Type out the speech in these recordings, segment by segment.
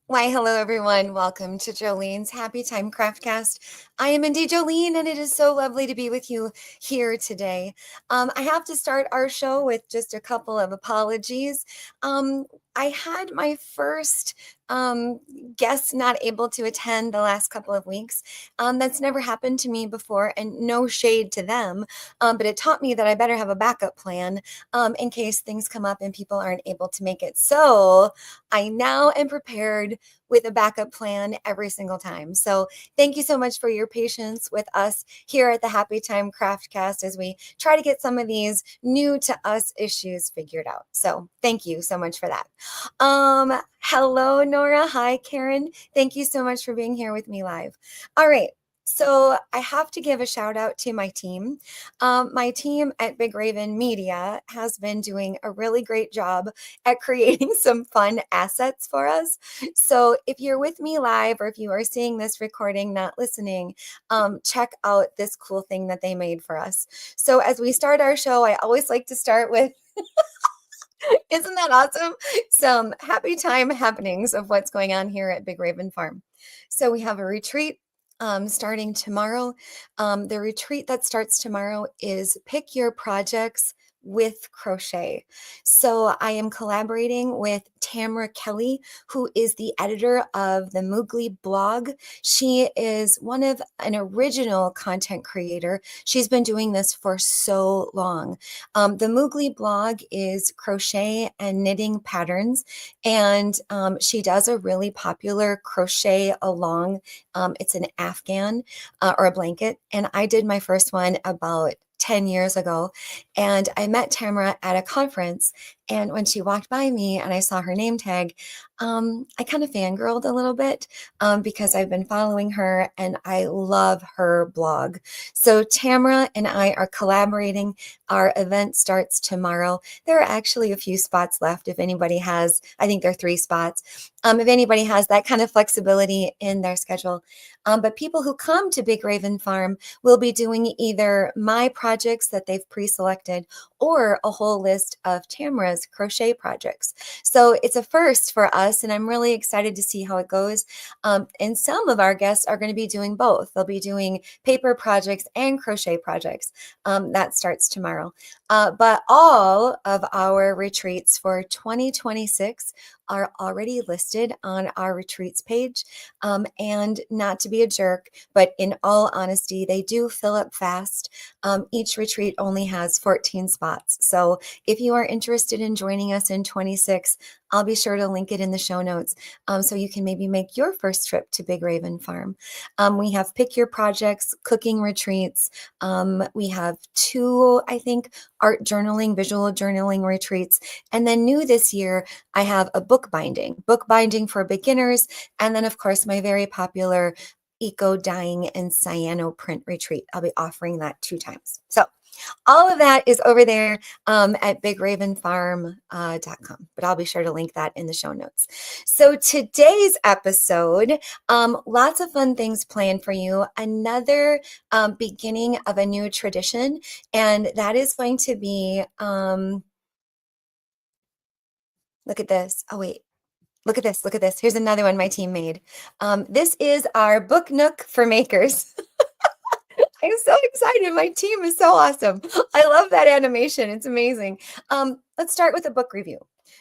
Why, hello everyone. Welcome to Jolene's Happy Time Craftcast. I am indeed Jolene, and it is so lovely to be with you here today. I have to start our show with just a couple of apologies. Um, I had my first um, guest not able to attend the last couple of weeks. That's never happened to me before, and no shade to them, but it taught me that I better have a backup plan in case things come up and people aren't able to make it. So I now am prepared with a backup plan every single time. So thank you so much for your patience with us here at the Happy Time Craftcast as we try to get some of these new to us issues figured out. So thank you so much for that. Hello, Nora. Hi, Karen. Thank you so much for being here with me live. All right. So I have to give a shout out to my team. My team at Big Raven Media has been doing a really great job at creating some fun assets for us. So if you're with me live or if you are seeing this recording, not listening, check out this cool thing that they made for us. So as we start our show, I always like to start with isn't that awesome? Some happy time happenings of what's going on here at Big Raven Farm. So we have a retreat starting tomorrow. The retreat that starts tomorrow is Pick Your Projects with Crochet. So I am collaborating with Tamara Kelly, who is the editor of the Moogly blog. She is an original content creator. She's been doing this for so long. The Moogly blog is crochet and knitting patterns, and she does a really popular crochet along. It's an Afghan or a blanket, and I did my first one about 10 years ago, and I met Tamara at a conference, and when she walked by me and I saw her name tag, I kind of fangirled a little bit because I've been following her and I love her blog. So Tamara and I are collaborating. Our event starts tomorrow. There are actually a few spots left if anybody has, I think there are 3 spots. If anybody has that kind of flexibility in their schedule. But people who come to Big Raven Farm will be doing either my projects that they've pre-selected or a whole list of Tamara's crochet projects. So it's a first for us, and I'm really excited to see how it goes. And some of our guests are going to be doing both. They'll be doing paper projects and crochet projects. That starts tomorrow. But all of our retreats for 2026 are already listed on our retreats page. And not to be a jerk, but in all honesty, they do fill up fast. Each retreat only has 14 spots. So if you are interested in joining us in 26, I'll be sure to link it in the show notes so you can maybe make your first trip to Big Raven Farm. We have Pick Your Projects, cooking retreats. We have 2, I think, art journaling, visual journaling retreats. And then new this year, I have a book binding for beginners. And then, of course, my very popular eco dyeing and cyano print retreat. I'll be offering that 2 times. So all of that is over there at bigravenfarm.com, but I'll be sure to link that in the show notes. So today's episode, lots of fun things planned for you. Another beginning of a new tradition, and that is going to be, look at this. Oh, wait. Look at this. Look at this. Here's another one my team made. This is our book Nook for makers. I'm so excited. My team is so awesome. I love that animation. It's amazing. Let's start with a book review.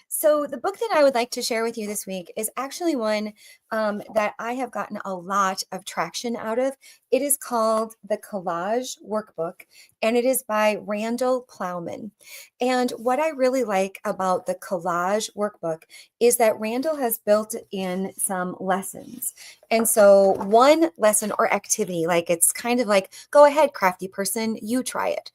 So the book that I would like to share with you this week is actually one that I have gotten a lot of traction out of. It is called the Collage Workbook, and it is by Randall Plowman. And what I really like about the Collage Workbook is that Randall has built in some lessons. And so one lesson or activity, like it's kind of like, go ahead, crafty person, you try it.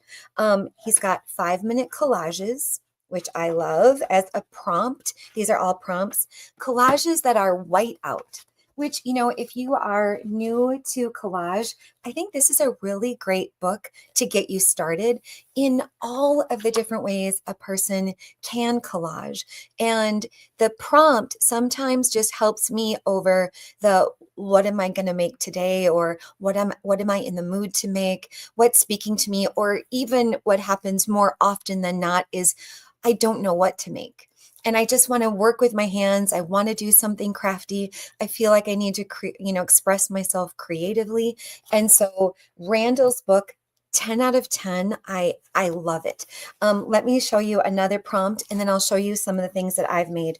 He's got 5-minute collages, which I love as a prompt. These are all prompts. Collages that are white out, which, if you are new to collage, I think this is a really great book to get you started in all of the different ways a person can collage. And the prompt sometimes just helps me over the what am I going to make today, or what am I in the mood to make, what's speaking to me, or even what happens more often than not is I don't know what to make. and I just want to work with my hands. I want to do something crafty. I feel like I need to express myself creatively. And so Randall's book, 10 out of 10. I love it. Let me show you another prompt, and then I'll show you some of the things that I've made.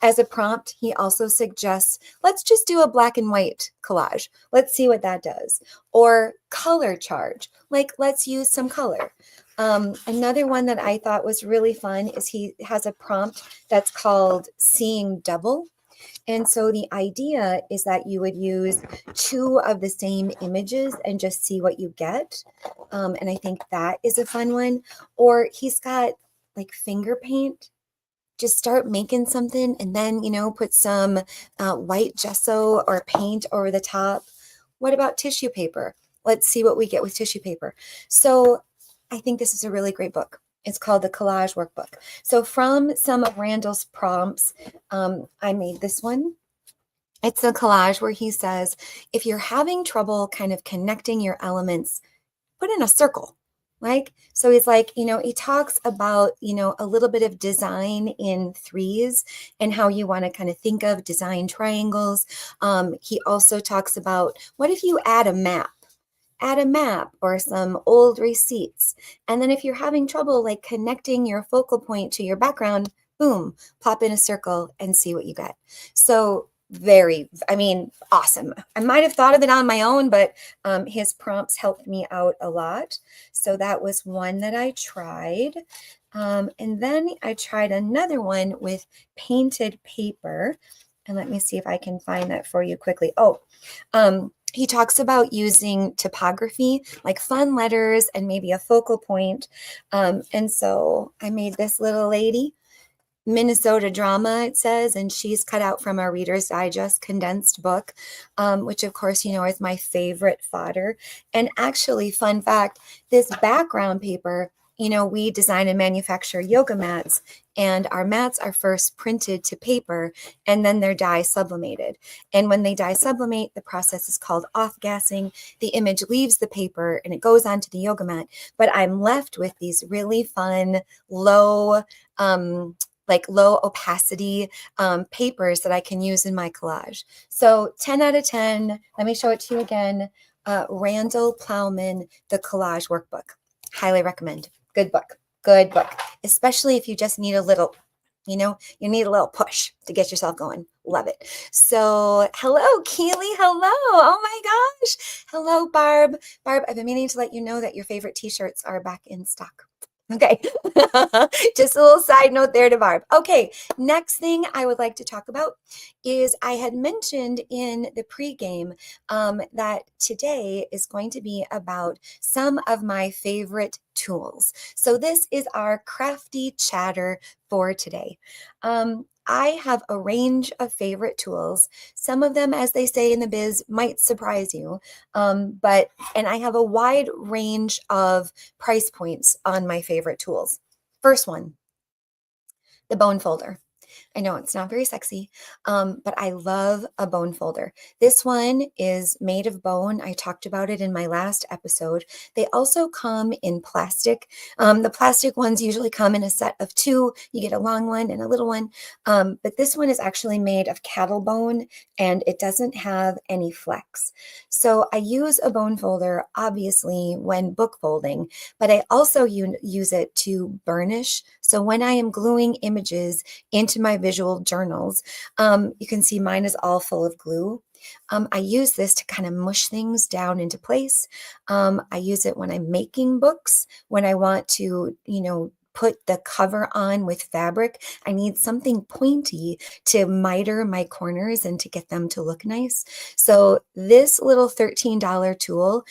As a prompt, he also suggests, let's just do a black and white collage. Let's see what that does. Or color charge, like let's use some color. Another one that I thought was really fun is he has a prompt that's called Seeing Double. And so the idea is that you would use two of the same images and just see what you get. And I think that is a fun one. Or he's got like finger paint. Just start making something and then, put some white gesso or paint over the top. What about tissue paper? Let's see what we get with tissue paper. So I think this is a really great book. It's called the Collage Workbook. So from some of Randall's prompts, I made this one. It's a collage where he says, if you're having trouble kind of connecting your elements, put in a circle. So he's like, he talks about, a little bit of design in threes and how you want to kind of think of design triangles. He also talks about, what if you add a map or some old receipts? And then if you're having trouble like connecting your focal point to your background, boom, pop in a circle and see what you get. So awesome. I might have thought of it on my own, but his prompts helped me out a lot. So that was one that I tried. And then I tried another one with painted paper. And let me see if I can find that for you quickly. He talks about using typography, like fun letters and maybe a focal point. And so I made this little lady. Minnesota Drama, it says, and she's cut out from our Reader's Digest condensed book, which of course, is my favorite fodder. And actually, fun fact, this background paper, we design and manufacture yoga mats, and our mats are first printed to paper, and then they're dye sublimated. And when they dye sublimate, the process is called off-gassing. The image leaves the paper and it goes onto the yoga mat, but I'm left with these really fun, low opacity papers that I can use in my collage. So 10 out of 10, let me show it to you again. Randall Plowman, the Collage Workbook. Highly recommend. Good book, especially if you just need a little, you need a little push to get yourself going. Love it. So hello, Keely. Hello. Oh my gosh. Hello, Barb. Barb, I've been meaning to let you know that your favorite t-shirts are back in stock. Okay, just a little side note there to Barb. Okay, next thing I would like to talk about is I had mentioned in the pregame that today is going to be about some of my favorite tools. So this is our crafty chatter for today. I have a range of favorite tools. Some of them, as they say in the biz, might surprise you. And I have a wide range of price points on my favorite tools. First one, the bone folder. I know it's not very sexy, but I love a bone folder. This one is made of bone. I talked about it in my last episode. They also come in plastic. The plastic ones usually come in a set of two. You get a long one and a little one. But this one is actually made of cattle bone, and it doesn't have any flex. So I use a bone folder, obviously, when book folding, but I also use it to burnish. So when I am gluing images into my visual journals, you can see mine is all full of glue. I use this to kind of mush things down into place. I use it when I'm making books, when I want to, put the cover on with fabric. I need something pointy to miter my corners and to get them to look nice. So this little $13 tool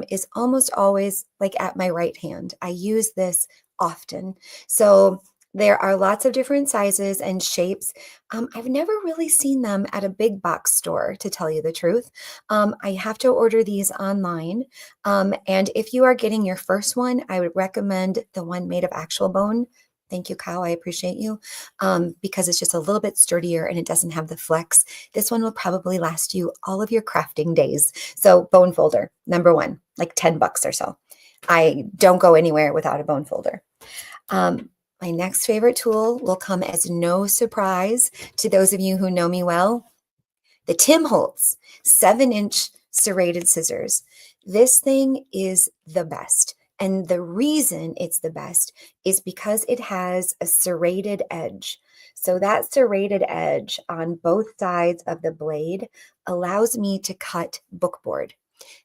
is almost always like at my right hand. I use this often. So there are lots of different sizes and shapes. I've never really seen them at a big box store, to tell you the truth. I have to order these online. And if you are getting your first one, I would recommend the one made of actual bone. Thank you, Kyle. I appreciate you, because it's just a little bit sturdier and it doesn't have the flex. This one will probably last you all of your crafting days. So bone folder, number one, like $10 or so. I don't go anywhere without a bone folder. My next favorite tool will come as no surprise to those of you who know me well. The Tim Holtz 7-inch serrated scissors. This thing is the best. And the reason it's the best is because it has a serrated edge. So that serrated edge on both sides of the blade allows me to cut bookboard.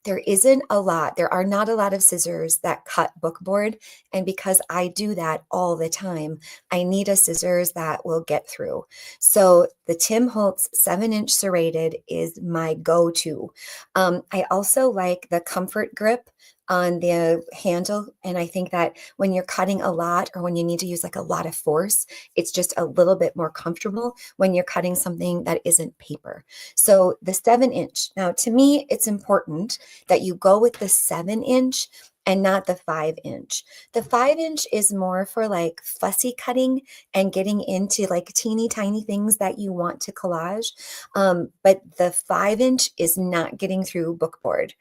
There are not a lot of scissors that cut bookboard. And because I do that all the time, I need a scissors that will get through. So the Tim Holtz 7-inch serrated is my go-to. I also like the comfort grip on the handle. And I think that when you're cutting a lot or when you need to use like a lot of force, it's just a little bit more comfortable when you're cutting something that isn't paper. So the 7-inch, now to me, it's important that you go with the 7-inch and not the 5-inch. The 5-inch is more for like fussy cutting and getting into like teeny tiny things that you want to collage. But the 5-inch is not getting through bookboard.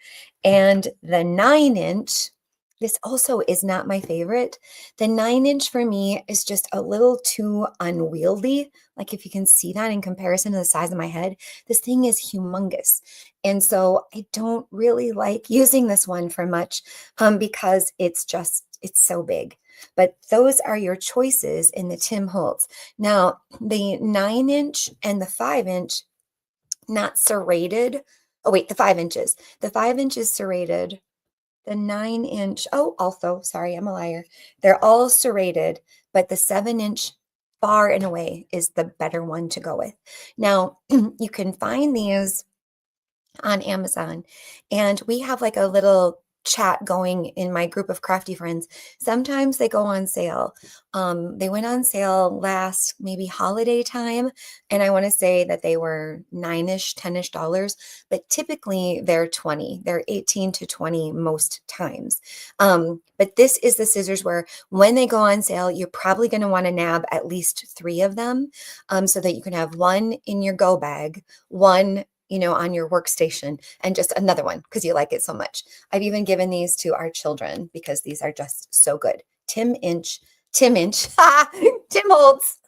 And the 9-inch, this also is not my favorite. The 9-inch for me is just a little too unwieldy. Like if you can see that in comparison to the size of my head, this thing is humongous. And so I don't really like using this one for much because it's so big. But those are your choices in the Tim Holtz. Now, the 9-inch and the 5-inch, not serrated. Oh, wait, the 5 inches. The 5 inches serrated. The 9-inch, also, sorry, I'm a liar. They're all serrated, but the 7-inch far and away is the better one to go with. Now, you can find these on Amazon, and we have like a little chat going in my group of crafty friends. Sometimes they go on sale. They went on sale last maybe holiday time, and I want to say that they were $9-ish, $10-ish, but typically they're 20. They're 18 to 20 most times. But this is the scissors where when they go on sale, you're probably going to want to nab at least 3 of them so that you can have one in your go bag, one on your workstation, and just another one because you like it so much. I've even given these to our children because these are just so good. Tim Holtz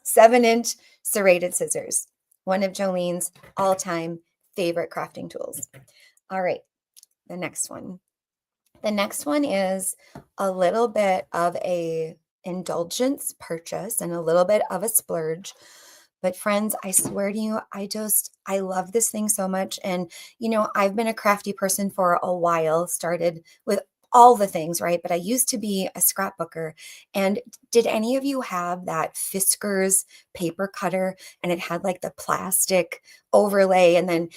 7-inch serrated scissors. One of Jolene's all-time favorite crafting tools. All right, the next one. The next one is a little bit of a indulgence purchase and a little bit of a splurge. But friends, I swear to you, I love this thing so much. And, I've been a crafty person for a while, started with all the things, right? But I used to be a scrapbooker. And did any of you have that Fiskars paper cutter? And it had like the plastic overlay, and then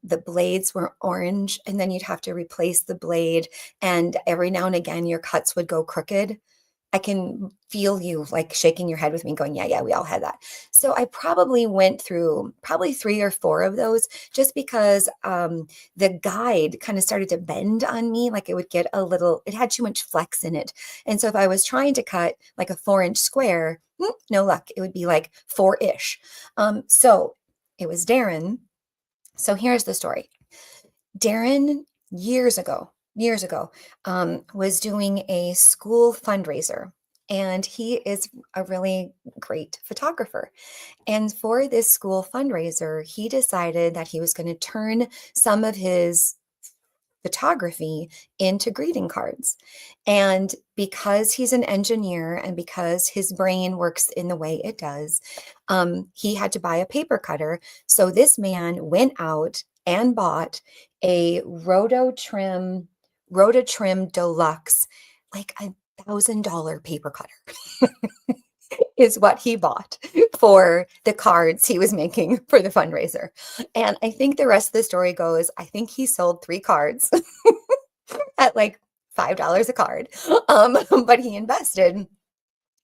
the blades were orange, and then you'd have to replace the blade. And every now and again, your cuts would go crooked. I can feel you like shaking your head with me going, yeah, we all had that. So I probably went through 3 or 4 of those just because the guide kind of started to bend on me. Like it had too much flex in it. And so if I was trying to cut like a 4-inch square, no luck, it would be like 4-ish. So it was Darren. So here's the story. Darren, years ago, was doing a school fundraiser, and he is a really great photographer. And for this school fundraiser, he decided that he was going to turn some of his photography into greeting cards. And because he's an engineer and because his brain works in the way it does, he had to buy a paper cutter. So this man went out and bought a Rototrim Deluxe, like $1,000 paper cutter is what he bought for the cards he was making for the fundraiser. And I think the rest of the story goes, I think he sold 3 cards at like $5 a card. But he invested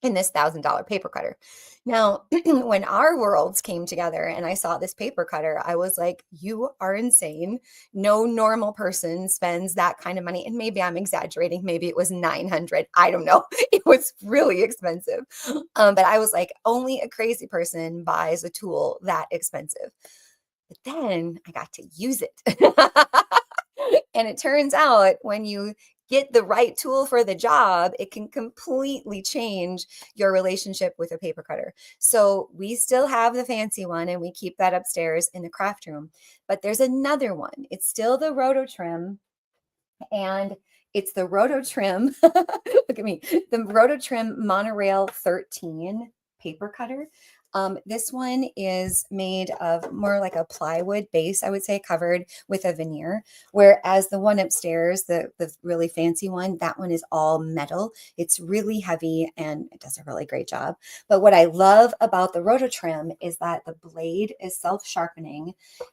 in this $1,000 paper cutter. Now, when our worlds came together and I saw this paper cutter, I was like, you are insane. No normal person spends that kind of money. And maybe I'm exaggerating. Maybe it was $900. I don't know. It was really expensive. But I was like, only a crazy person buys a tool that expensive. But then I got to use it. And it turns out when you get the right tool for the job, it can completely change your relationship with a paper cutter. So we still have the fancy one and we keep that upstairs in the craft room, but there's another one. It's still the Roto Trim, and it's the Roto Trim. Look at me, the Roto Trim Monorail 13 paper cutter. This one is made of more like a plywood base, I would say, covered with a veneer, whereas the one upstairs, the really fancy one, that one is all metal. It's really heavy and it does a really great job. But what I love about the Roto Trim is that the blade is self-sharpening.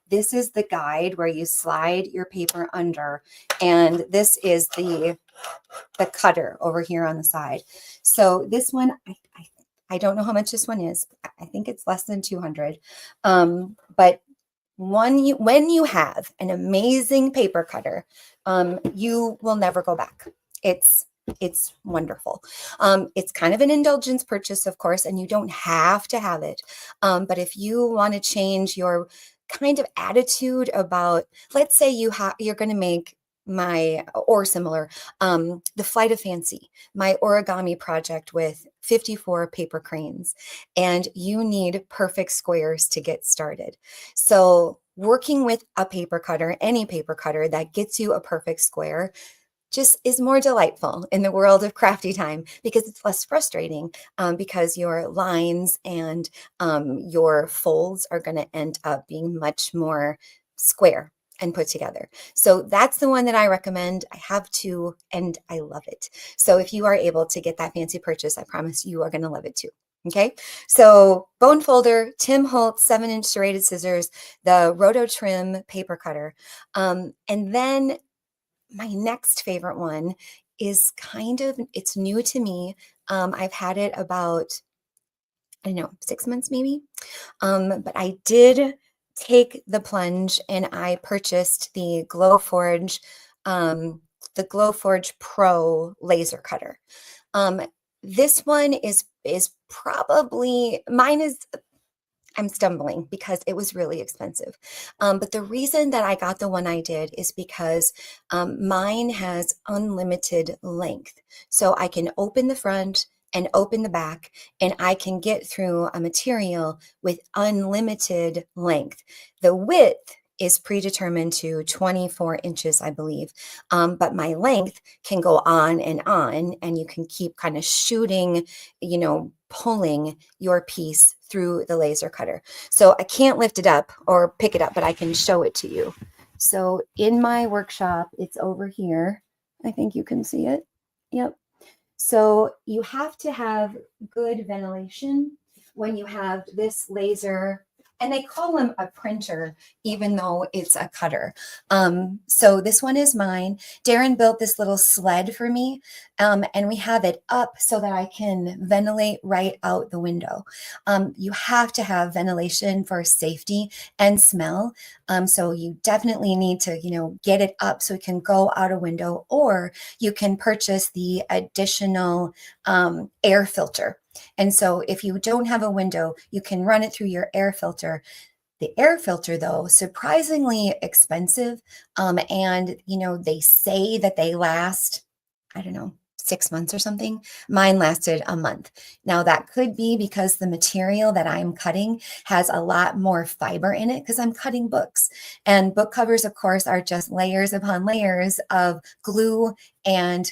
This is the guide where you slide your paper under, and this is the cutter over here on the side. So this one, I don't know how much this one is. I think it's less than 200. But when you have an amazing paper cutter, you will never go back. It's wonderful. It's kind of an indulgence purchase, of course, and you don't have to have it. But if you want to change your kind of attitude about, let's say you're going to make or similar, the Flight of Fancy, my origami project with 54 paper cranes, and you need perfect squares to get started. So working with a paper cutter, any paper cutter that gets you a perfect square, just is more delightful in the world of crafty time, because it's less frustrating, because your lines and your folds are going to end up being much more square and put together. So that's the one that I recommend. I have two and I love it. So if you are able to get that fancy purchase, I promise you are going to love it too. Okay, so bone folder, Tim Holtz 7-inch serrated scissors, the Roto Trim paper cutter, and then my next favorite one is it's new to me. I've had it about, I don't know, 6 months maybe. But I did take the plunge and I purchased the Glowforge Pro laser cutter. This one is probably, mine is, I'm stumbling because it was really expensive. But the reason that I got the one I did is because mine has unlimited length. So I can open the front and open the back, and I can get through a material with unlimited length. The width is predetermined to 24 inches, I believe. But my length can go on, and you can keep kind of shooting, pulling your piece through the laser cutter. So I can't lift it up or pick it up, but I can show it to you. So in my workshop, it's over here. I think you can see it. Yep. So you have to have good ventilation when you have this laser, and they call them a printer, even though it's a cutter. So this one is mine. Darren built this little sled for me, and we have it up so that I can ventilate right out the window. You have to have ventilation for safety and smell. So you definitely need to, get it up so it can go out a window, or you can purchase the additional air filter. And so if you don't have a window, you can run it through your air filter. The air filter, though, surprisingly expensive. And, they say that they last, I don't know, 6 months or something. Mine lasted a month. Now, that could be because the material that I'm cutting has a lot more fiber in it, because I'm cutting books. And book covers, of course, are just layers upon layers of glue and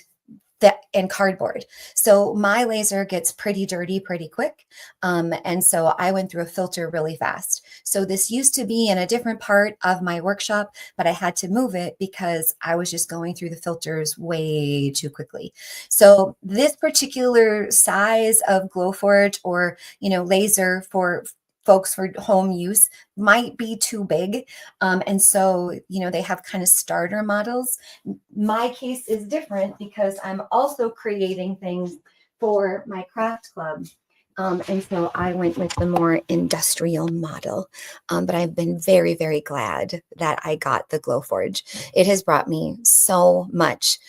cardboard. So my laser gets pretty dirty pretty quick. And so I went through a filter really fast. So this used to be in a different part of my workshop, but I had to move it because I was just going through the filters way too quickly. So this particular size of Glowforge or, laser for folks for home use might be too big. And so, they have kind of starter models. My case is different because I'm also creating things for my craft club. And so I went with the more industrial model. But I've been very, very glad that I got the Glowforge. It has brought me so much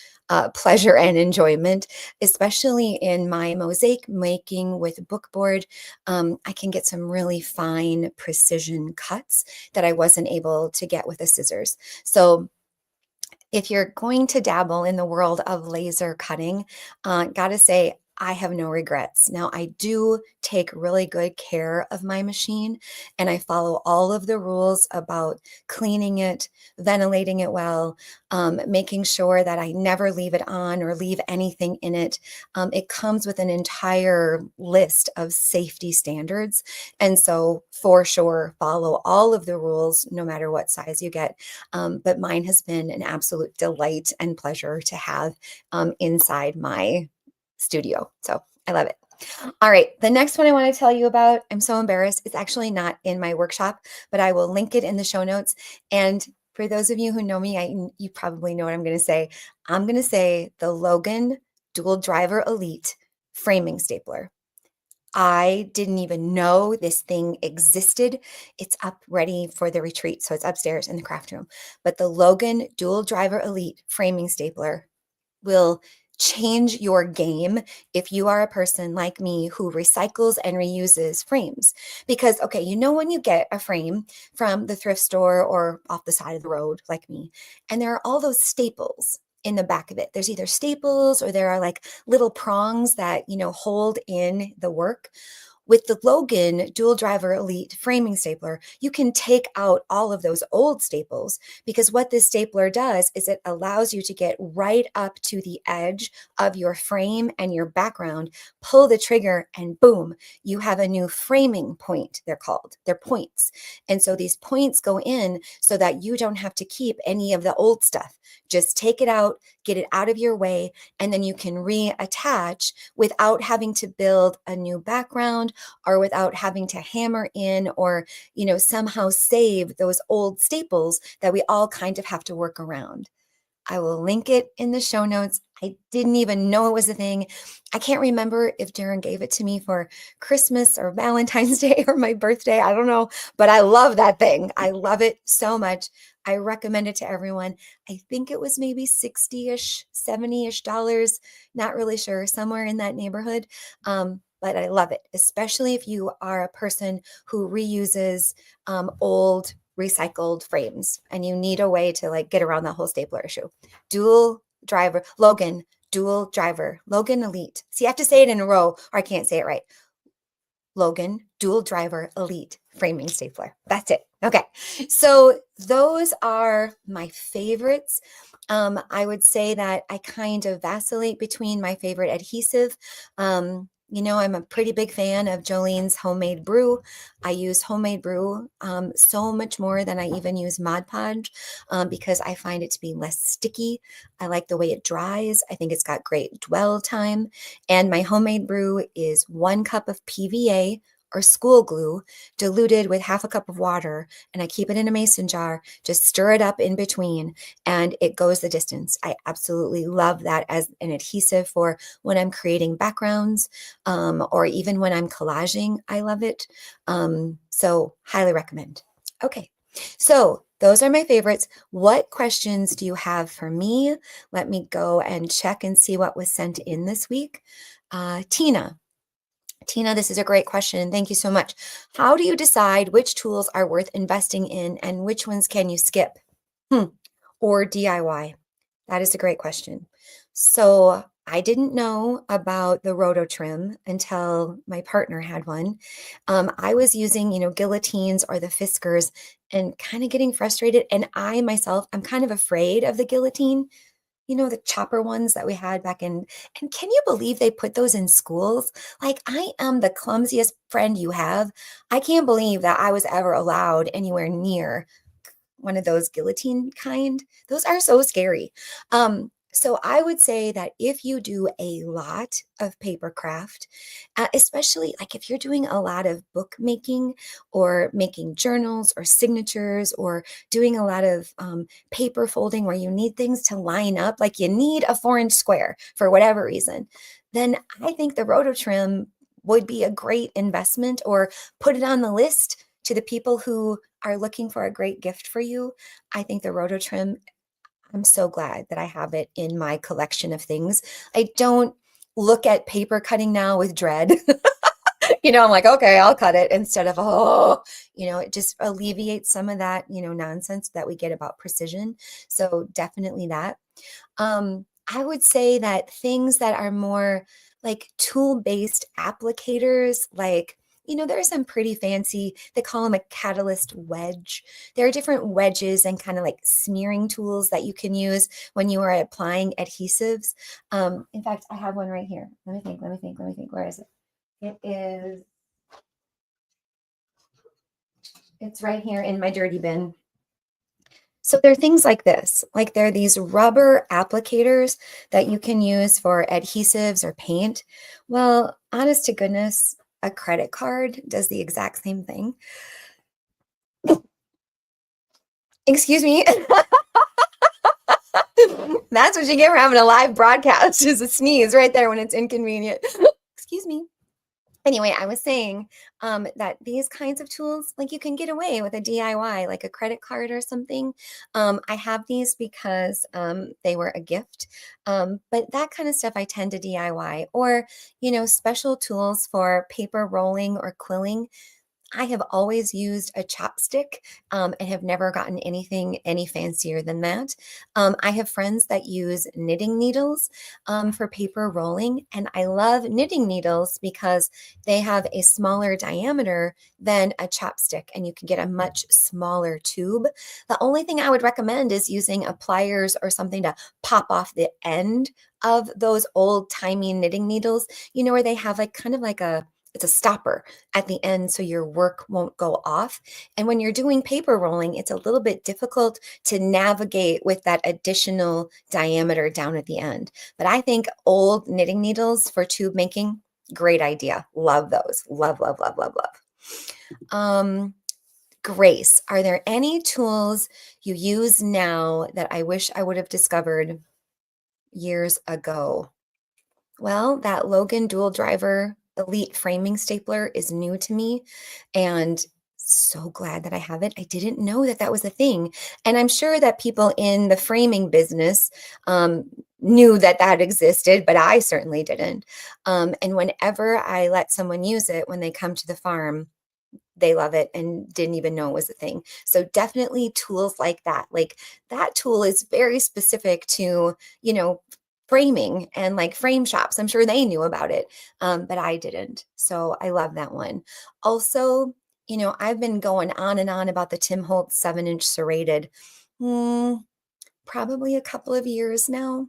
pleasure and enjoyment, especially in my mosaic making with bookboard. I can get some really fine precision cuts that I wasn't able to get with the scissors. So If you're going to dabble in the world of laser cutting, gotta say, I have no regrets. Now, I do take really good care of my machine and I follow all of the rules about cleaning it, ventilating it well, making sure that I never leave it on or leave anything in it. It comes with an entire list of safety standards. And so, for sure, follow all of the rules no matter what size you get. But mine has been an absolute delight and pleasure to have inside my studio. So I love it. All right, the next one I want to tell you about, I'm so embarrassed. It's actually not in my workshop, but I will link it in the show notes. And for those of you who know me, you probably know what I'm going to say. I'm going to say the Logan Dual Driver Elite Framing Stapler. I didn't even know this thing existed. It's up ready for the retreat, so it's upstairs in the craft room. But the Logan Dual Driver Elite Framing Stapler will change your game if you are a person like me who recycles and reuses frames. Because, okay, you know when you get a frame from the thrift store or off the side of the road like me, and there are all those staples in the back of it. There's either staples or there are like little prongs that, hold in the work. With the Logan Dual Driver Elite Framing Stapler, you can take out all of those old staples because what this stapler does is it allows you to get right up to the edge of your frame and your background, pull the trigger, and boom, you have a new framing point, they're called. They're points. And so these points go in so that you don't have to keep any of the old stuff. Just take it out, get it out of your way, and then you can reattach without having to build a new background or without having to hammer in or, somehow save those old staples that we all kind of have to work around. I will link it in the show notes. I didn't even know it was a thing. I can't remember if Darren gave it to me for Christmas or Valentine's Day or my birthday. I don't know, but I love that thing. I love it so much. I recommend it to everyone. I think it was maybe 60-ish, 70-ish dollars. Not really sure, somewhere in that neighborhood. But I love it, especially if you are a person who reuses old recycled frames and you need a way to like get around that whole stapler issue. Dual driver, Logan, dual driver, Logan Elite. See, I have to say it in a row or I can't say it right. Logan Dual Driver Elite Framing Stapler. That's it. Okay. So those are my favorites. I would say that I kind of vacillate between my favorite adhesive. I'm a pretty big fan of Joleen's homemade brew. I use homemade brew so much more than I even use Mod Podge because I find it to be less sticky. I like the way it dries. I think it's got great dwell time. And my homemade brew is 1 cup of PVA or school glue diluted with half a cup of water, and I keep it in a mason jar, just stir it up in between, and it goes the distance. I absolutely love that as an adhesive for when I'm creating backgrounds or even when I'm collaging. I love it. So highly recommend. Okay, so those are my favorites. What questions do you have for me? Let me go and check and see what was sent in this week. Tina, this is a great question. Thank you so much. How do you decide which tools are worth investing in and which ones can you skip? Or DIY? That is a great question. So I didn't know about the roto trim until my partner had one. I was using, guillotines or the Fiskars and kind of getting frustrated. And I myself, I'm kind of afraid of the guillotine. The chopper ones that we had back in, and can you believe they put those in schools? Like, I am the clumsiest friend you have. I can't believe that I was ever allowed anywhere near one of those guillotine kind. Those are so scary. So I would say that if you do a lot of paper craft, especially like if you're doing a lot of bookmaking or making journals or signatures or doing a lot of paper folding where you need things to line up, like you need a 4-inch square for whatever reason, then I think the roto trim would be a great investment, or put it on the list to the people who are looking for a great gift for you. I think the roto trim, I'm so glad that I have it in my collection of things. I don't look at paper cutting now with dread I'm like, okay, I'll cut it instead of, oh, it just alleviates some of that, nonsense that we get about precision. So definitely that. I would say that things that are more like tool-based applicators, like, there's some pretty fancy, they call them a catalyst wedge. There are different wedges and kind of like smearing tools that you can use when you are applying adhesives. In fact, I have one right here. Let me think. Where is it? It's right here in my dirty bin. So there are things like this, like there are these rubber applicators that you can use for adhesives or paint. Well, honest to goodness, a credit card does the exact same thing. Excuse me. That's what you get for having a live broadcast, is a sneeze right there when it's inconvenient. Excuse me. Anyway, I was saying that these kinds of tools, like you can get away with a DIY, like a credit card or something. I have these because they were a gift. But that kind of stuff I tend to DIY, or, special tools for paper rolling or quilling. I have always used a chopstick and have never gotten anything any fancier than that. I have friends that use knitting needles for paper rolling, and I love knitting needles because they have a smaller diameter than a chopstick, and you can get a much smaller tube. The only thing I would recommend is using a pliers or something to pop off the end of those old-timey knitting needles, where they have like kind of like it's a stopper at the end so your work won't go off. And when you're doing paper rolling, it's a little bit difficult to navigate with that additional diameter down at the end. But I think old knitting needles for tube making, great idea. Love those. Love, love, love, love, love. Grace, are there any tools you use now that I wish I would have discovered years ago? Well, that Logan dual driver Elite framing stapler is new to me, and so glad that I have it. I didn't know that that was a thing. And I'm sure that people in the framing business knew that that existed, but I certainly didn't. And whenever I let someone use it when they come to the farm, they love it and didn't even know it was a thing. So definitely tools like that. Like that tool is very specific to, framing and like frame shops. I'm sure they knew about it, but I didn't. So I love that one. Also, I've been going on and on about the Tim Holtz 7-inch serrated, probably a couple of years now.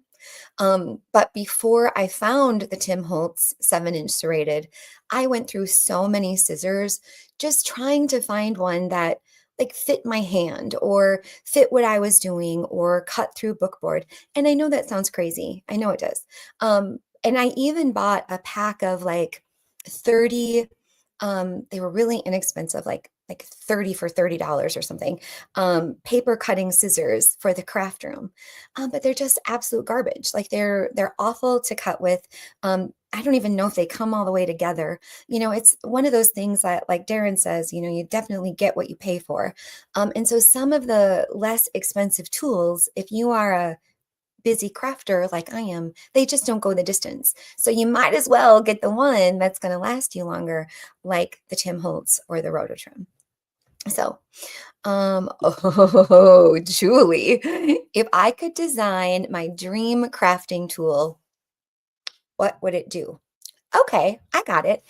But before I found the Tim Holtz 7-inch serrated, I went through so many scissors just trying to find one that like fit my hand or fit what I was doing or cut through bookboard. And I know that sounds crazy. I know it does. And I even bought a pack of like 30, they were really inexpensive, like 30 for $30 or something, paper cutting scissors for the craft room. But they're just absolute garbage. Like they're awful to cut with. I don't even know if they come all the way together. It's one of those things that, like Darren says, you definitely get what you pay for. And so some of the less expensive tools, if you are a busy crafter like I am, they just don't go the distance. So you might as well get the one that's going to last you longer, like the Tim Holtz or the Rototrim. So, oh, Julie, if I could design my dream crafting tool, what would it do? Okay, I got it.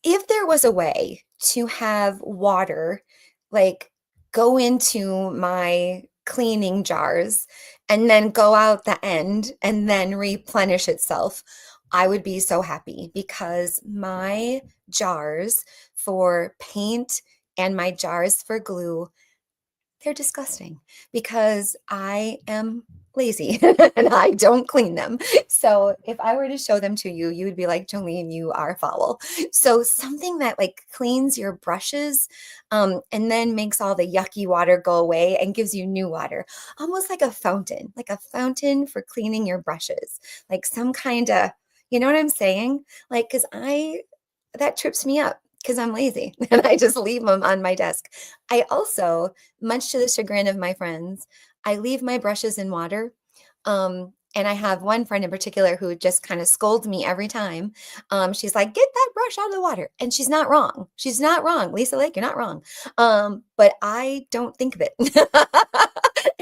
If there was a way to have water like go into my cleaning jars and then go out the end and then replenish itself, I would be so happy, because my jars for paint and my jars for glue, they're disgusting because I am lazy and I don't clean them. So if I were to show them to you, you would be like, Jolene, you are foul. So something that like cleans your brushes and then makes all the yucky water go away and gives you new water, almost like a fountain for cleaning your brushes, like some kind of, you know what I'm saying? Like, that trips me up because I'm lazy and I just leave them on my desk. I also, much to the chagrin of my friends, I leave my brushes in water. And I have one friend in particular who just kind of scolds me every time. She's like, get that brush out of the water. And she's not wrong. She's not wrong. Lisa Lake, you're not wrong. But I don't think of it.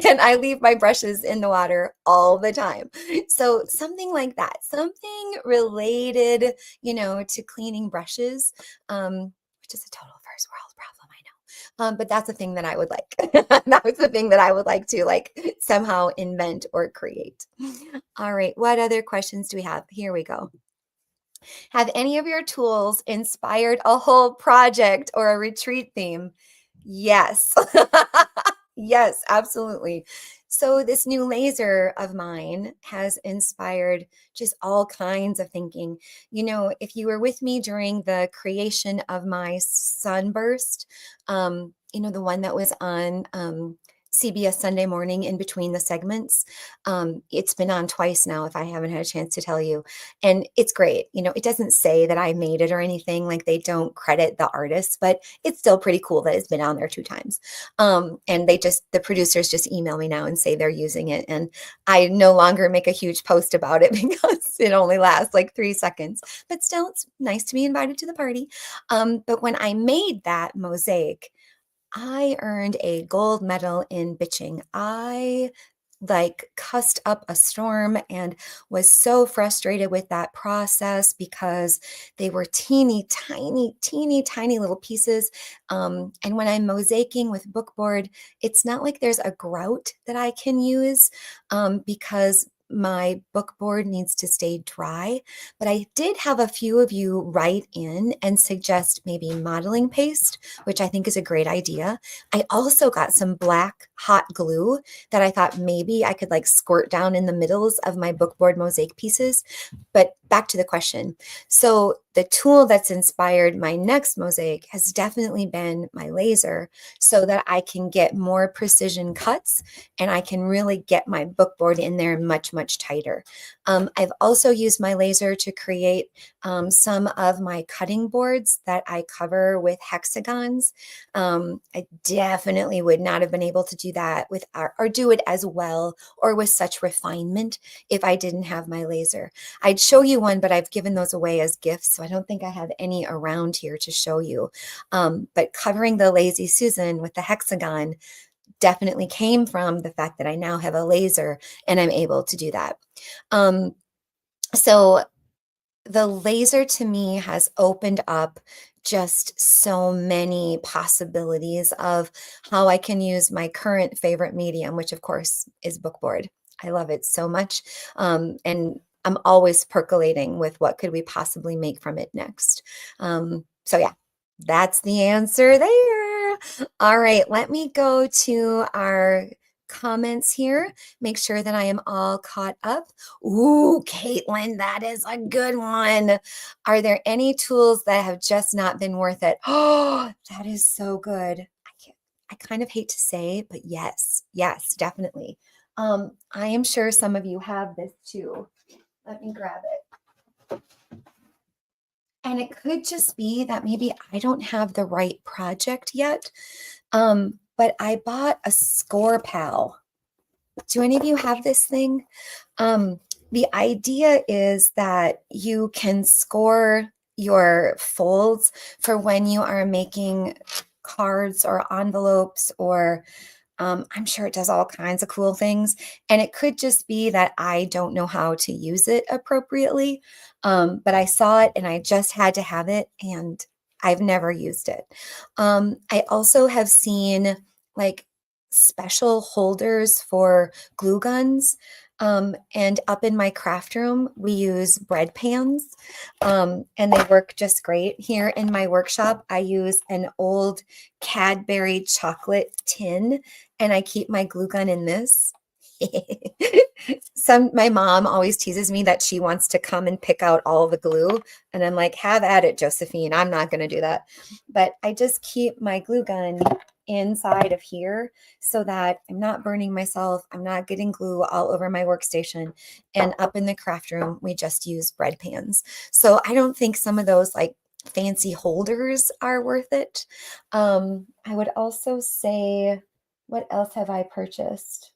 And I leave my brushes in the water all the time. So something like that, something related, to cleaning brushes, which is a total first world problem, I know. But that's a thing that I would like. That was the thing that I would like to somehow invent or create. All right, what other questions do we have? Here we go. Have any of your tools inspired a whole project or a retreat theme? Yes. Yes, absolutely. So this new laser of mine has inspired just all kinds of thinking. If you were with me during the creation of my sunburst, the one that was on CBS Sunday Morning in between the segments. It's been on twice now, if I haven't had a chance to tell you. And it's great. It doesn't say that I made it or anything, like they don't credit the artist, but it's still pretty cool that it's been on there 2 times. And the producers just email me now and say they're using it. And I no longer make a huge post about it because it only lasts like 3 seconds. But still, it's nice to be invited to the party. But when I made that mosaic, I earned a gold medal in bitching. I cussed up a storm and was so frustrated with that process because they were teeny tiny little pieces. And when I'm mosaicing with bookboard, it's not like there's a grout that I can use because my bookboard needs to stay dry. But I did have a few of you write in and suggest maybe modeling paste, which I think is a great idea. I also got some black hot glue that I thought maybe I could squirt down in the middles of my bookboard mosaic pieces. But back to the question. So the tool that's inspired my next mosaic has definitely been my laser, so that I can get more precision cuts and I can really get my bookboard in there much tighter. I've also used my laser to create some of my cutting boards that I cover with hexagons. I definitely would not have been able to do that or do it as well or with such refinement if I didn't have my laser. I'd show you one, but I've given those away as gifts, so I don't think I have any around here to show you. But covering the Lazy Susan with the hexagon definitely came from the fact that I now have a laser and I'm able to do that. So the laser to me has opened up just so many possibilities of how I can use my current favorite medium, which of course is bookboard. I love it so much. And I'm always percolating with what could we possibly make from it next. So yeah, that's the answer there. All right, let me go to our comments here. Make sure that I am all caught up. Ooh, Caitlin, that is a good one. Are there any tools that have just not been worth it? Oh, that is so good. I kind of hate to say, but yes, definitely. I am sure some of you have this too. Let me grab it. And it could just be that maybe I don't have the right project yet. But I bought a score pal. Do any of you have this thing? The idea is that you can score your folds for when you are making cards or envelopes, or I'm sure it does all kinds of cool things. And it could just be that I don't know how to use it appropriately. But I saw it and I just had to have it, and I've never used it. I also have seen special holders for glue guns. And up in my craft room, we use bread pans, and they work just great. Here in my workshop, I use an old Cadbury chocolate tin, and I keep my glue gun in this. My mom always teases me that she wants to come and pick out all the glue, and I'm like, have at it, Josephine. I'm not going to do that. But I just keep my glue gun inside of here so that I'm not burning myself. I'm not getting glue all over my workstation. And up in the craft room, we just use bread pans. So I don't think some of those fancy holders are worth it. I would also say, what else have I purchased?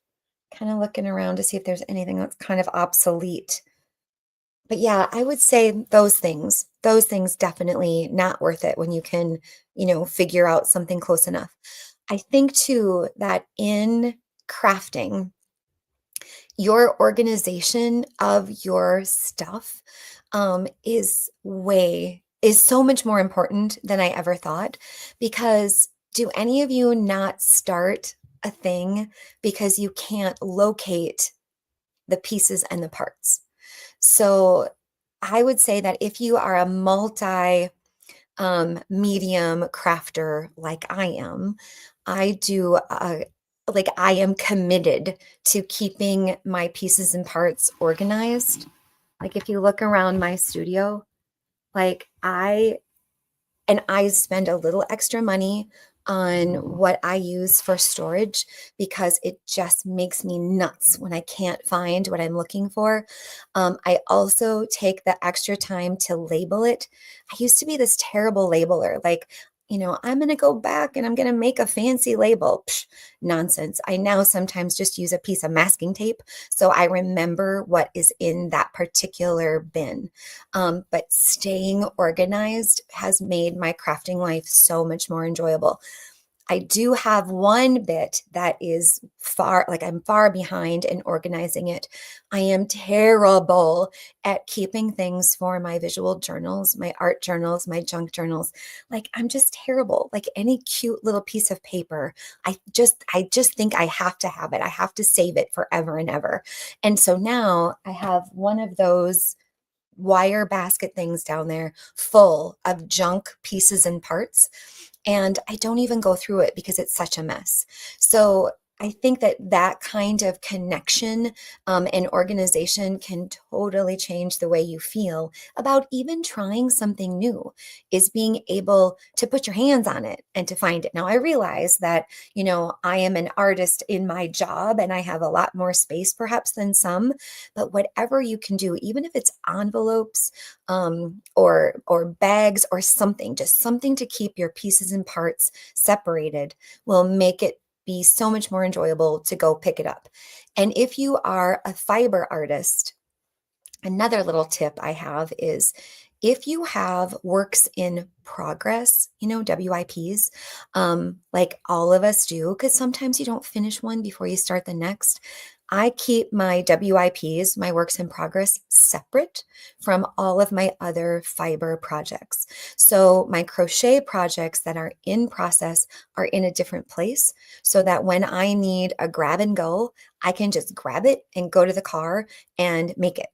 Kind of looking around to see if there's anything that's kind of obsolete. But yeah, I would say those things definitely not worth it when you can, figure out something close enough. I think too that in crafting, your organization of your stuff is so much more important than I ever thought. Because do any of you not start a thing because you can't locate the pieces and the parts? So I would say that if you are a multi medium crafter like I am, I do like I am committed to keeping my pieces and parts organized. Like if you look around my studio, like I spend a little extra money on what I use for storage because it just makes me nuts when I can't find what I'm looking for. I also take the extra time to label it. I used to be this terrible labeler. Like, I'm going to go back and I'm going to make a fancy label. Psh, nonsense. I now sometimes just use a piece of masking tape so I remember what is in that particular bin. But staying organized has made my crafting life so much more enjoyable. I do have one bit that is I'm far behind in organizing it. I am terrible at keeping things for my visual journals, my art journals, my junk journals. Like I'm just terrible. Like any cute little piece of paper, I just think I have to have it. I have to save it forever and ever. And so now I have one of those wire basket things down there full of junk pieces and parts. And I don't even go through it because it's such a mess. So I think that that kind of connection and organization can totally change the way you feel about even trying something new, is being able to put your hands on it and to find it. Now, I realize that, I am an artist in my job and I have a lot more space perhaps than some, but whatever you can do, even if it's envelopes or bags or something, just something to keep your pieces and parts separated, will make it be so much more enjoyable to go pick it up. And if you are a fiber artist, another little tip I have is if you have works in progress, WIPs, like all of us do, because sometimes you don't finish one before you start the next. I keep my WIPs, my works in progress, separate from all of my other fiber projects. So my crochet projects that are in process are in a different place so that when I need a grab and go, I can just grab it and go to the car and make it.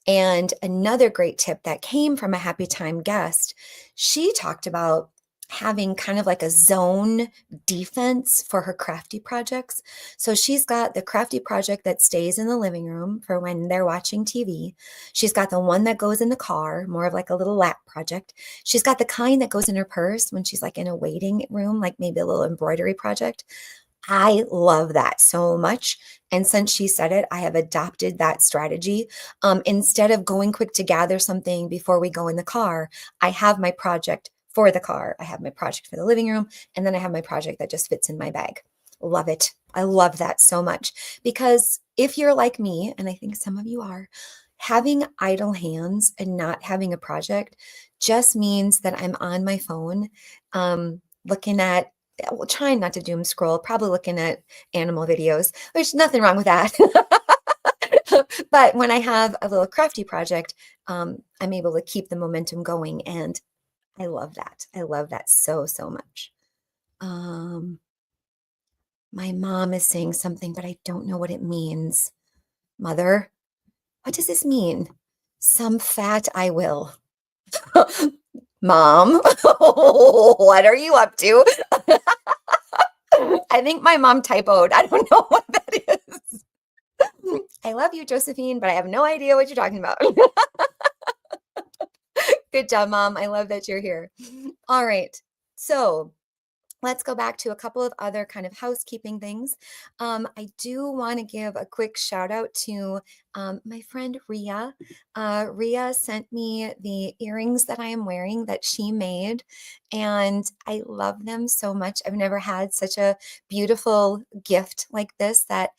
And another great tip that came from a Happy Time guest, she talked about having kind of like a zone defense for her crafty projects. So she's got the crafty project that stays in the living room for when they're watching TV. She's got the one that goes in the car, more of like a little lap project. She's got the kind that goes in her purse when she's like in a waiting room, like maybe a little embroidery project. I love that so much. And since she said it, I have adopted that strategy. Instead of going quick to gather something before we go in the car, I have my project for the car. I have my project for the living room, and then I have my project that just fits in my bag. Love it. I love that so much because if you're like me, and I think some of you are, having idle hands and not having a project just means that I'm on my phone, looking at, well, trying not to doom scroll, probably looking at animal videos. There's nothing wrong with that. But when I have a little crafty project, I'm able to keep the momentum going. And I love that. I love that so, so much. Um, my mom is saying something, but I don't know what it means. Mother, what does this mean? Some fat I will. Mom, what are you up to? I think my mom typoed. I don't know what that is. I love you, Josephine, but I have no idea what you're talking about. Good job, Mom. I love that you're here. All right. So let's go back to a couple of other kind of housekeeping things. I do want to give a quick shout out to my friend Ria. Ria sent me the earrings that I am wearing that she made, and I love them so much. I've never had such a beautiful gift like this that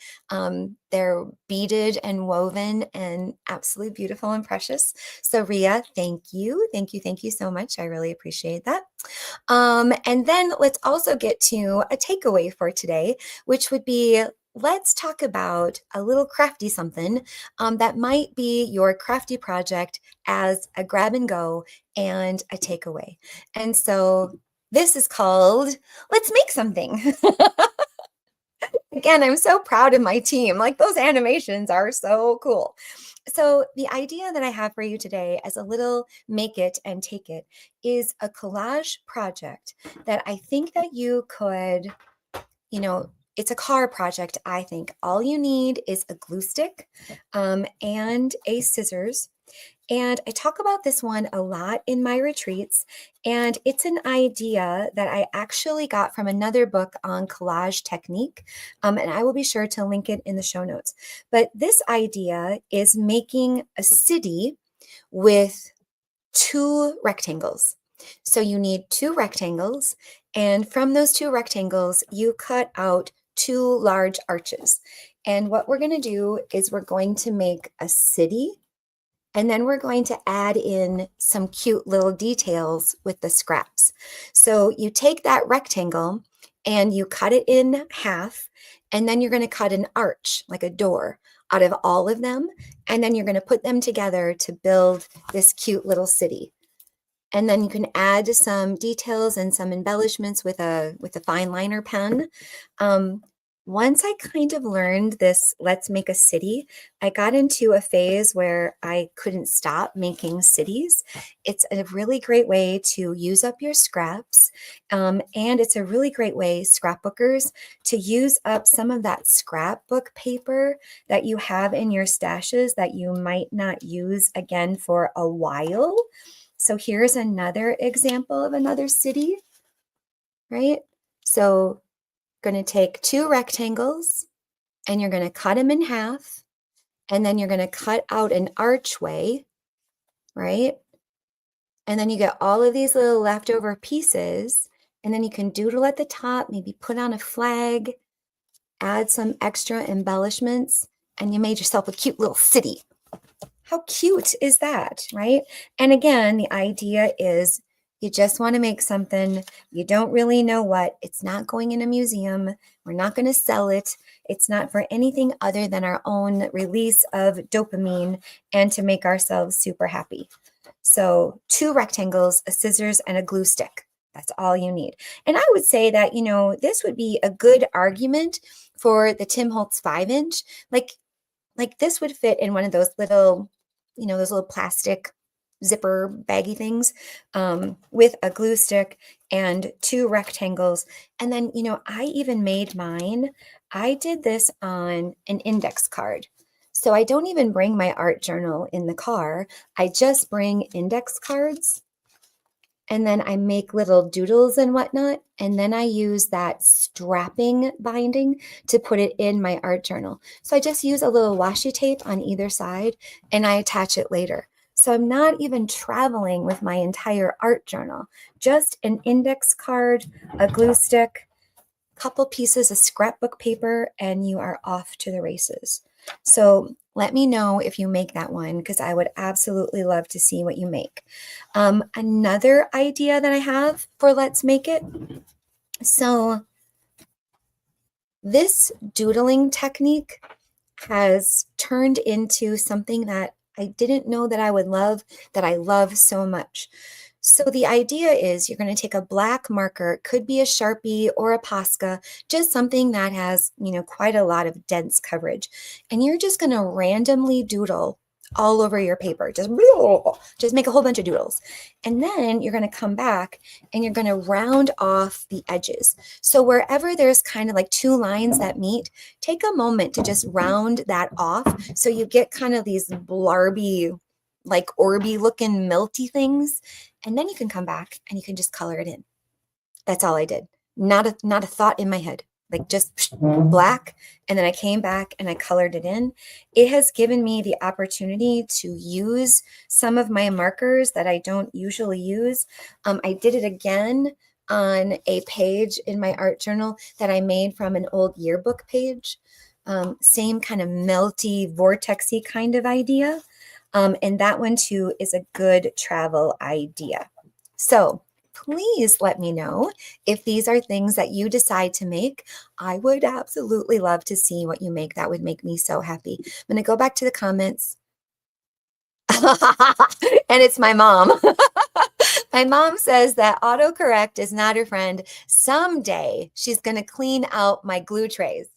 they're beaded and woven and absolutely beautiful and precious. So Ria, thank you. Thank you. Thank you so much. I really appreciate that. And then let's also get to a takeaway for today, which would be, let's talk about a little crafty something that might be your crafty project as a grab and go and a takeaway. And so this is called Let's Make Something. Again, I'm so proud of my team. Like, those animations are so cool. So the idea that I have for you today as a little make it and take it is a collage project that I think that you could, it's a car project. I think all you need is a glue stick and a scissors. And I talk about this one a lot in my retreats, and it's an idea that I actually got from another book on collage technique, and I will be sure to link it in the show notes. But this idea is making a city with 2 rectangles. So you need 2 rectangles, and from those 2 rectangles, you cut out 2 large arches. And what we're going to do is we're going to make a city, and then we're going to add in some cute little details with the scraps. So you take that rectangle and you cut it in half, and then you're going to cut an arch, like a door, out of all of them. And then you're going to put them together to build this cute little city. And then you can add some details and some embellishments with a fine liner pen. Once I kind of learned this, let's make a city, I got into a phase where I couldn't stop making cities. It's a really great way to use up your scraps. And it's a really great way, scrapbookers, to use up some of that scrapbook paper that you have in your stashes that you might not use again for a while. So here's another example of another city, right? So going to take 2 rectangles and you're going to cut them in half, and then you're going to cut out an archway, right? And then you get all of these little leftover pieces, and then you can doodle at the top, maybe put on a flag, add some extra embellishments, and you made yourself a cute little city. How cute is that, right? And again, the idea is you just want to make something. You don't really know what. It's not going in a museum. We're not going to sell it. It's not for anything other than our own release of dopamine and to make ourselves super happy. So 2 rectangles, a scissors, and a glue stick. That's all you need. And I would say that, this would be a good argument for the Tim Holtz 5-inch. Like this would fit in one of those little, those little plastic zipper baggy things with a glue stick and 2 rectangles. And then, I even made mine. I did this on an index card. So I don't even bring my art journal in the car. I just bring index cards. And then I make little doodles and whatnot. And then I use that strapping binding to put it in my art journal. So I just use a little washi tape on either side and I attach it later. So I'm not even traveling with my entire art journal, just an index card, a glue stick, couple pieces of scrapbook paper, and you are off to the races. So let me know if you make that one, because I would absolutely love to see what you make. Another idea that I have for Let's Make It. So this doodling technique has turned into something that I didn't know that I would love, that I love so much. So the idea is you're going to take a black marker, it could be a Sharpie or a Posca, just something that has, quite a lot of dense coverage. And you're just going to randomly doodle all over your paper. Just make a whole bunch of doodles. And then you're going to come back and you're going to round off the edges. So wherever there's kind of like 2 lines that meet, take a moment to just round that off. So you get kind of these blarby, like orby looking melty things. And then you can come back and you can just color it in. That's all I did. Not a thought in my head. like just black, and then I came back and I colored it in. It has given me the opportunity to use some of my markers that I don't usually use. I did it again on a page in my art journal that I made from an old yearbook page. Same kind of melty, vortexy kind of idea. And that one too is a good travel idea. So please let me know if these are things that you decide to make. I would absolutely love to see what you make. That would make me so happy. I'm going to go back to the comments. And it's my mom. My mom says that autocorrect is not her friend. Someday she's going to clean out my glue trays.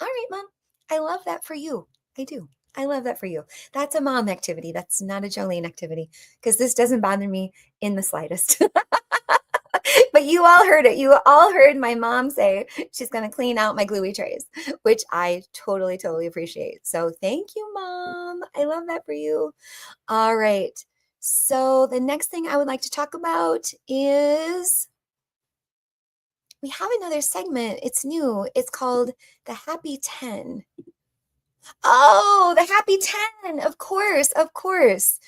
All right, Mom. I love that for you. I do. I love that for you. That's a mom activity. That's not a Jolene activity because this doesn't bother me in the slightest. But you all heard it. You all heard my mom say she's going to clean out my gluey trays, which I totally, totally appreciate. So thank you, Mom. I love that for you. All right. So the next thing I would like to talk about is we have another segment. It's new. It's called the Happy 10. Oh, the Happy 10. Of course, of course.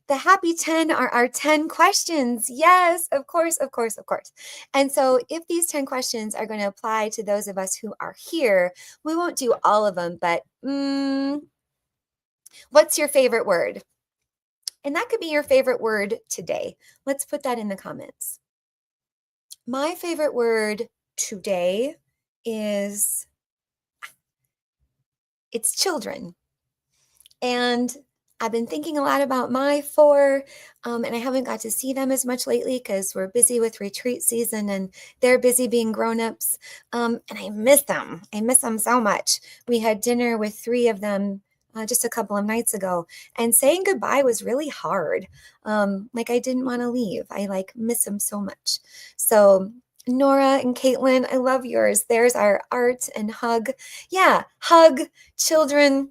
The Happy 10 are our 10 questions. Yes, of course, of course, of course. And so if these 10 questions are going to apply to those of us who are here, we won't do all of them, but what's your favorite word? And that could be your favorite word today. Let's put that in the comments. My favorite word today is, it's children. And I've been thinking a lot about my 4, and I haven't got to see them as much lately because we're busy with retreat season and they're busy being grown-ups. And I miss them. I miss them so much. We had dinner with 3 of them just a couple of nights ago, and saying goodbye was really hard. Like I didn't want to leave. I miss them so much. So Nora and Caitlin, I love yours. There's our art and hug. Yeah, hug, children.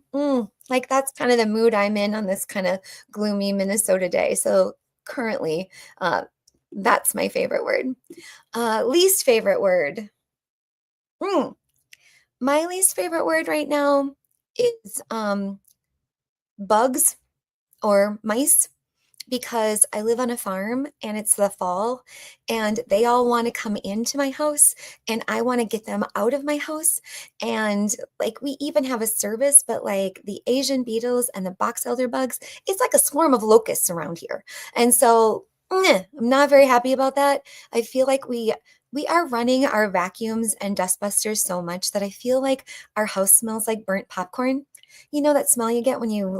That's kind of the mood I'm in on this kind of gloomy Minnesota day. So currently, that's my favorite word. Least favorite word. My least favorite word right now is bugs or mice, because I live on a farm and it's the fall and they all want to come into my house and I want to get them out of my house. And we even have a service, but the Asian beetles and the box elder bugs, it's like a swarm of locusts around here. And so I'm not very happy about that. I feel like we are running our vacuums and dustbusters so much that I feel like our house smells like burnt popcorn. You know that smell you get when you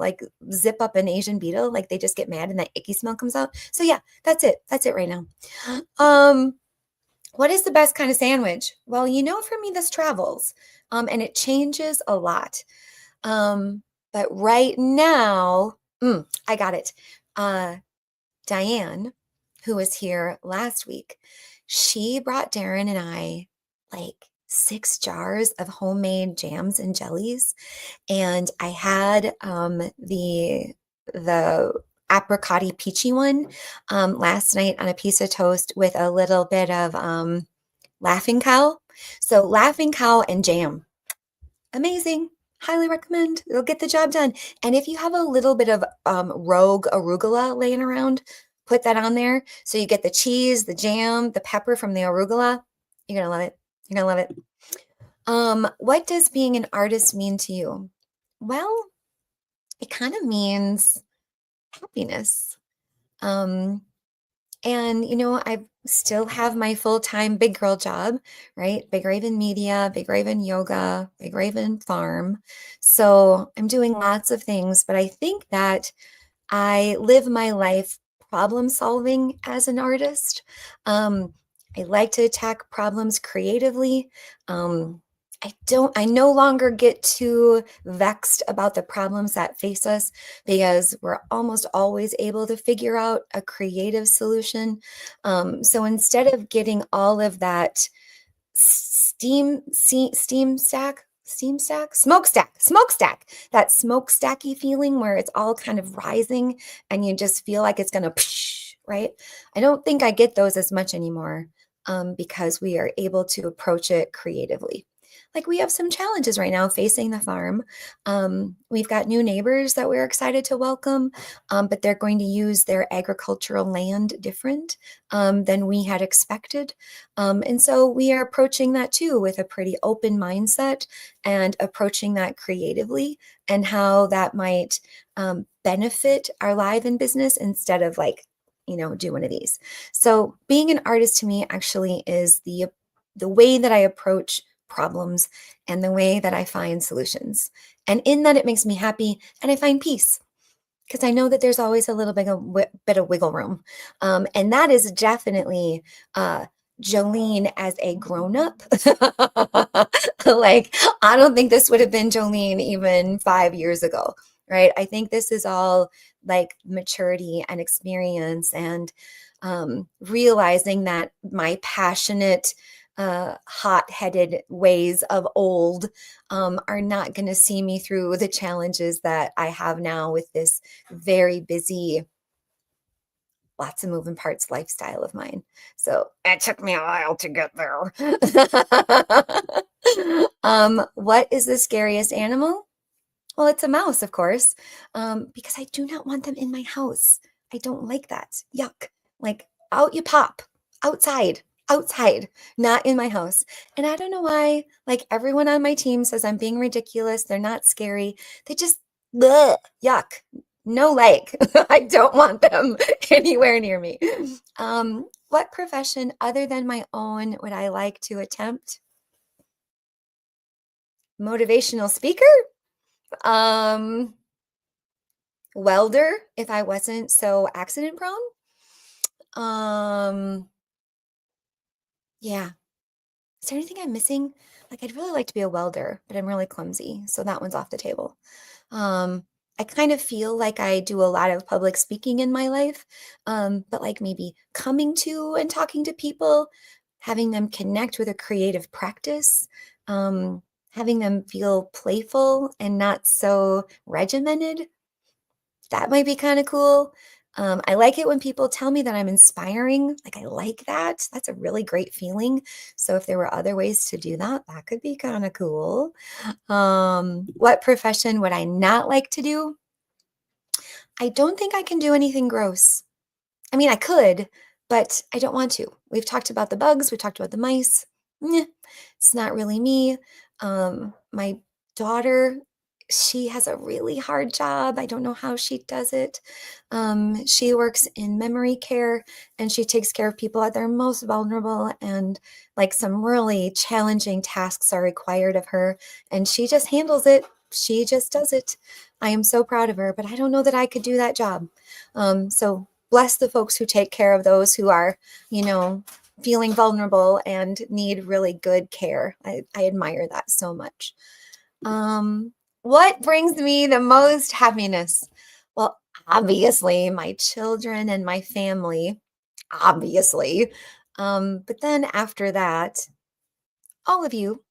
zip up an Asian beetle, they just get mad and that icky smell comes out. So yeah, that's it. That's it right now. What is the best kind of sandwich? Well, for me, this travels, and it changes a lot. But right now, I got it. Diane, who was here last week, she brought Darren and I 6 jars of homemade jams and jellies. And I had the apricot-y peachy one last night on a piece of toast with a little bit of Laughing Cow. So Laughing Cow and jam. Amazing. Highly recommend. It'll get the job done. And if you have a little bit of rogue arugula laying around, put that on there. So you get the cheese, the jam, the pepper from the arugula. You're going to love it. You're going to love it. What does being an artist mean to you? Well, it kind of means happiness. And, I still have my full-time big girl job, right? Big Raven Media, Big Raven Yoga, Big Raven Farm. So I'm doing lots of things, but I think that I live my life problem solving as an artist. I like to attack problems creatively. I no longer get too vexed about the problems that face us because we're almost always able to figure out a creative solution. So instead of getting all of that smokestack, that smokestacky feeling where it's all kind of rising and you just feel like it's going to, right? I don't think I get those as much anymore because we are able to approach it creatively. like we have some challenges right now facing the farm. We've got new neighbors that we're excited to welcome, but they're going to use their agricultural land different than we had expected. And so we are approaching that too with a pretty open mindset and approaching that creatively and how that might benefit our life and business instead of like, do one of these. So being an artist to me actually is the way that I approach problems and the way that I find solutions. And in that, it makes me happy and I find peace because I know that there's always a little bit of wiggle room. And that is definitely Joleen as a grown-up. Like, I don't think this would have been Joleen even 5 years ago, right? I think this is all like maturity and experience and realizing that my passionate, hot-headed ways of old are not going to see me through the challenges that I have now with this very busy, lots of moving parts lifestyle of mine. So it took me a while to get there. What is the scariest animal? Well, it's a mouse, of course, because I do not want them in my house. I don't like that. Yuck. Like, out you pop. Outside. Outside. Not in my house. And I don't know why, like, everyone on my team says I'm being ridiculous. They're not scary. They just, bleh, yuck. No like. I don't want them anywhere near me. What profession other than my own would I like to attempt? Motivational speaker? Welder, if I wasn't so accident prone. Yeah. Is there anything I'm missing? Like, I'd really like to be a welder, but I'm really clumsy, so that one's off the table. I kind of feel like I do a lot of public speaking in my life, but like maybe coming to and talking to people, having them connect with a creative practice, having them feel playful and not so regimented. That might be kind of cool. I like it when people tell me that I'm inspiring. Like, I like that. That's a really great feeling. So if there were other ways to do that, that could be kind of cool. What profession would I not like to do? I don't think I can do anything gross. I mean, I could, but I don't want to. We've talked about the bugs. We talked about the mice. It's not really me. My daughter, she has a really hard job. I don't know how she does it. She works in memory care and she takes care of people at their most vulnerable, and like some really challenging tasks are required of her, and she just handles it. She just does it. I am so proud of her, but I don't know that I could do that job. So bless the folks who take care of those who are, feeling vulnerable and need really good care. I admire that so much. What brings me the most happiness? Well, obviously, my children and my family, obviously. But then after that, all of you,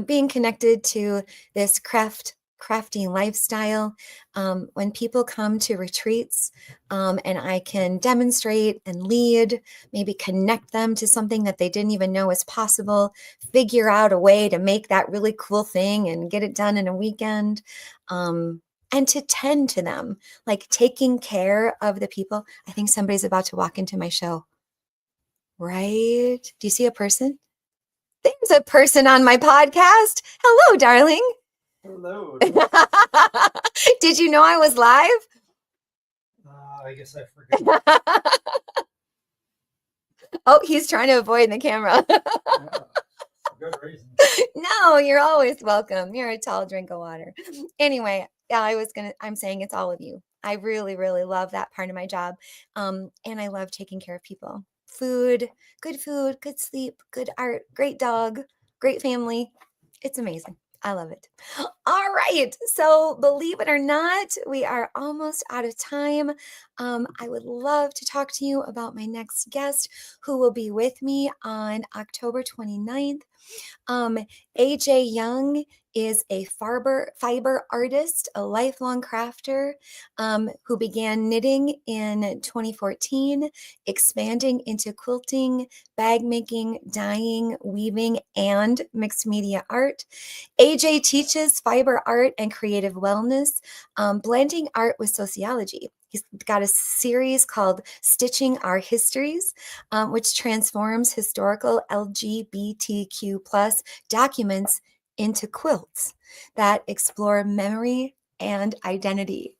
being connected to this crafty lifestyle. When people come to retreats and I can demonstrate and lead, maybe connect them to something that they didn't even know was possible, figure out a way to make that really cool thing and get it done in a weekend. And to tend to them, like taking care of the people. I think somebody's about to walk into my show. Right? Do you see a person? There's a person on my podcast. Hello, darling. Hello. Did you know I was live? I guess I forgot. Oh, he's trying to avoid the camera. Good reason. No, you're always welcome. You're a tall drink of water. Anyway, yeah, I'm saying it's all of you. I really, really love that part of my job. And I love taking care of people. Food, good sleep, good art, great dog, great family. It's amazing. I love it. All right. So believe it or not, we are almost out of time. I would love to talk to you about my next guest who will be with me on October 29th. AJ Young is a fiber artist, a lifelong crafter who began knitting in 2014, expanding into quilting, bag making, dyeing, weaving, and mixed media art. AJ teaches fiber art and creative wellness, blending art with sociology. He's got a series called Stitching Our Histories, which transforms historical LGBTQ plus documents into quilts that explore memory and identity.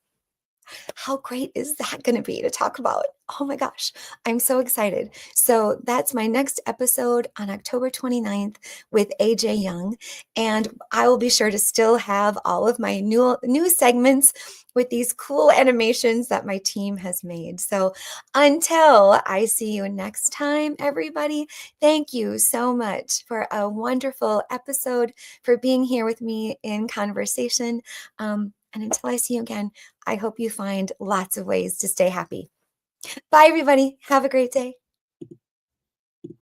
How great is that going to be to talk about? Oh my gosh, I'm so excited. So that's my next episode on October 29th with AJ Young. And I will be sure to still have all of my new segments with these cool animations that my team has made. So until I see you next time, everybody, thank you so much for a wonderful episode, for being here with me in conversation. And until I see you again, I hope you find lots of ways to stay happy. Bye, everybody. Have a great day.